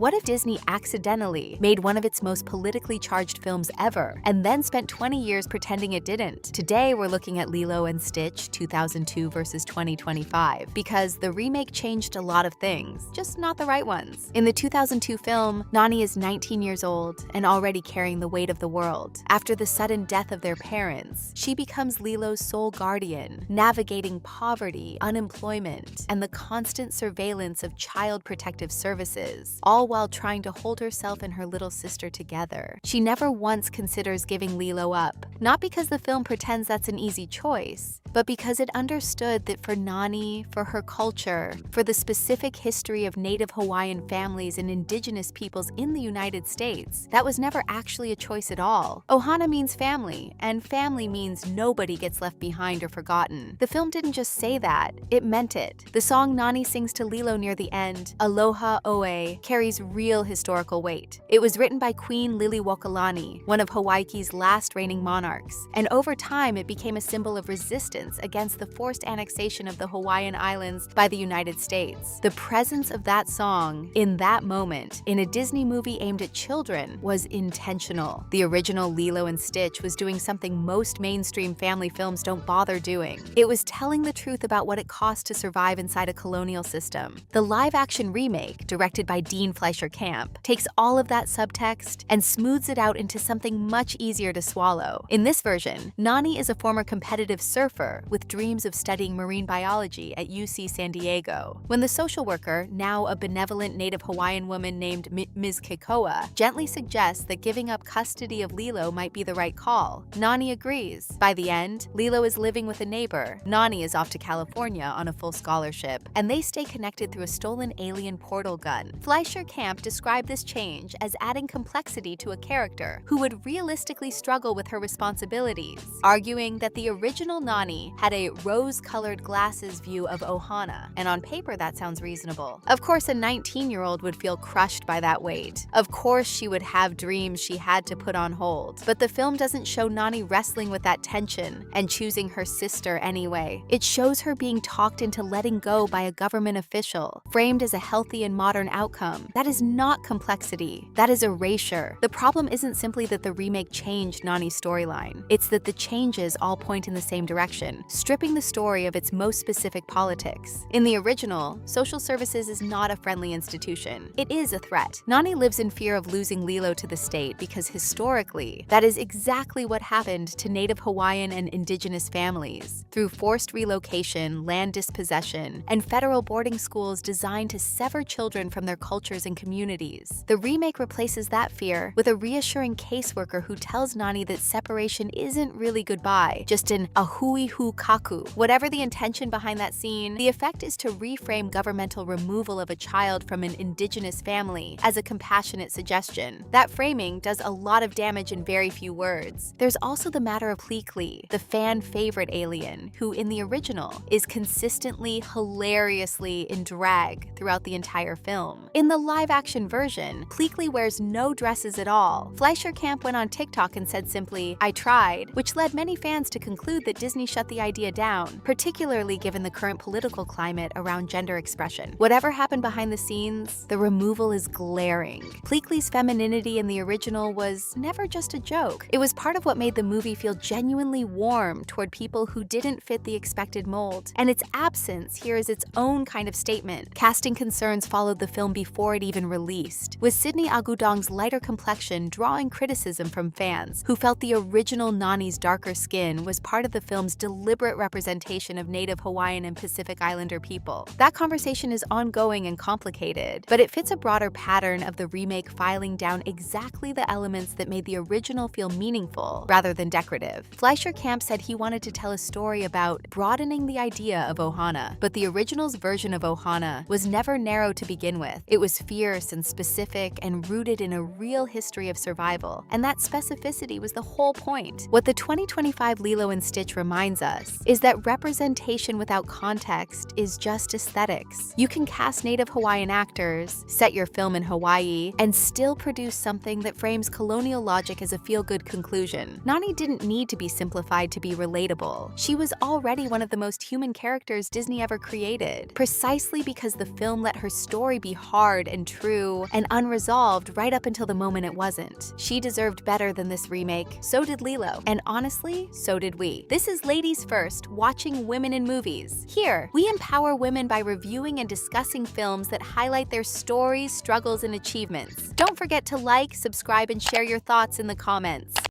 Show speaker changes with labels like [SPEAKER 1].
[SPEAKER 1] What if Disney accidentally made one of its most politically charged films ever, and then spent 20 years pretending it didn't? Today, we're looking at Lilo and Stitch, 2002 versus 2025, because the remake changed a lot of things, just not the right ones. In the 2002 film, Nani is 19 years old and already carrying the weight of the world. After the sudden death of their parents, she becomes Lilo's sole guardian, navigating poverty, unemployment, and the constant surveillance of child protective services, all while trying to hold herself and her little sister together. She never once considers giving Lilo up, not because the film pretends that's an easy choice, but because it understood that for Nani, for her culture, for the specific history of Native Hawaiian families and indigenous peoples in the United States, that was never actually a choice at all. Ohana means family, and family means nobody gets left behind or forgotten. The film didn't just say that, it meant it. The song Nani sings to Lilo near the end, Aloha Oe, carries real historical weight. It was written by Queen Liliuokalani, one of Hawaii's last reigning monarchs, and over time it became a symbol of resistance against the forced annexation of the Hawaiian Islands by the United States. The presence of that song in that moment in a Disney movie aimed at children was intentional. The original Lilo and Stitch was doing something most mainstream family films don't bother doing. It was telling the truth about what it cost to survive inside a colonial system. The live-action remake, directed by Dean Fleischer Camp, takes all of that subtext and smooths it out into something much easier to swallow. In this version, Nani is a former competitive surfer with dreams of studying marine biology at UC San Diego. When the social worker, now a benevolent Native Hawaiian woman named Ms. Kekoa, gently suggests that giving up custody of Lilo might be the right call, Nani agrees. By the end, Lilo is living with a neighbor, Nani is off to California on a full scholarship, and they stay connected through a stolen alien portal gun. Fleischer Camp described this change as adding complexity to a character who would realistically struggle with her responsibilities, arguing that the original Nani had a rose-colored glasses view of Ohana, and on paper that sounds reasonable. Of course, a 19-year-old would feel crushed by that weight. Of course, she would have dreams she had to put on hold. But the film doesn't show Nani wrestling with that tension and choosing her sister anyway. It shows her being talked into letting go by a government official, framed as a healthy and modern outcome. That is not complexity. That is erasure. The problem isn't simply that the remake changed Nani's storyline. It's that the changes all point in the same direction, stripping the story of its most specific politics. In the original, social services is not a friendly institution. It is a threat. Nani lives in fear of losing Lilo to the state because historically, that is exactly what happened to Native Hawaiian and indigenous families, through forced relocation, land dispossession, and federal boarding schools designed to sever children from their cultures and communities. The remake replaces that fear with a reassuring caseworker who tells Nani that separation isn't really goodbye, just an ahui hu kaku. Whatever the intention behind that scene, the effect is to reframe governmental removal of a child from an indigenous family as a compassionate suggestion. That framing does a lot of damage in very few words. There's also the matter of Pleakley, the fan favorite alien, who in the original is consistently, hilariously in drag throughout the entire film. In the live-action version, Pleakley wears no dresses at all. Fleischer Camp went on TikTok and said simply, "I tried," which led many fans to conclude that Disney shut the idea down, particularly given the current political climate around gender expression. Whatever happened behind the scenes, the removal is glaring. Pleakley's femininity in the original was never just a joke. It was part of what made the movie feel genuinely warm toward people who didn't fit the expected mold. And its absence here is its own kind of statement. Casting concerns followed the film before it even released, with Sydney Agudong's lighter complexion drawing criticism from fans who felt the original Nani's darker skin was part of the film's deliberate representation of Native Hawaiian and Pacific Islander people. That conversation is ongoing and complicated, but it fits a broader pattern of the remake filing down exactly the elements that made the original feel meaningful rather than decorative. Fleischer Camp said he wanted to tell a story about broadening the idea of Ohana, but the original's version of Ohana was never narrow to begin with. It was fierce and specific and rooted in a real history of survival, and that specificity was the whole point. What the 2025 Lilo and Stitch reminds us is that representation without context is just aesthetics. You can cast Native Hawaiian actors, set your film in Hawaii, and still produce something that frames colonial logic as a feel-good conclusion. Nani didn't need to be simplified to be relatable. She was already one of the most human characters Disney ever created, precisely because the film let her story be hard and true and unresolved right up until the moment it wasn't. She deserved better than this remake. So did Lilo. And honestly, so did we. This is Ladies First, watching women in movies. Here, we empower women by reviewing and discussing films that highlight their stories, struggles, and achievements. Don't forget to like, subscribe, and share your thoughts in the comments.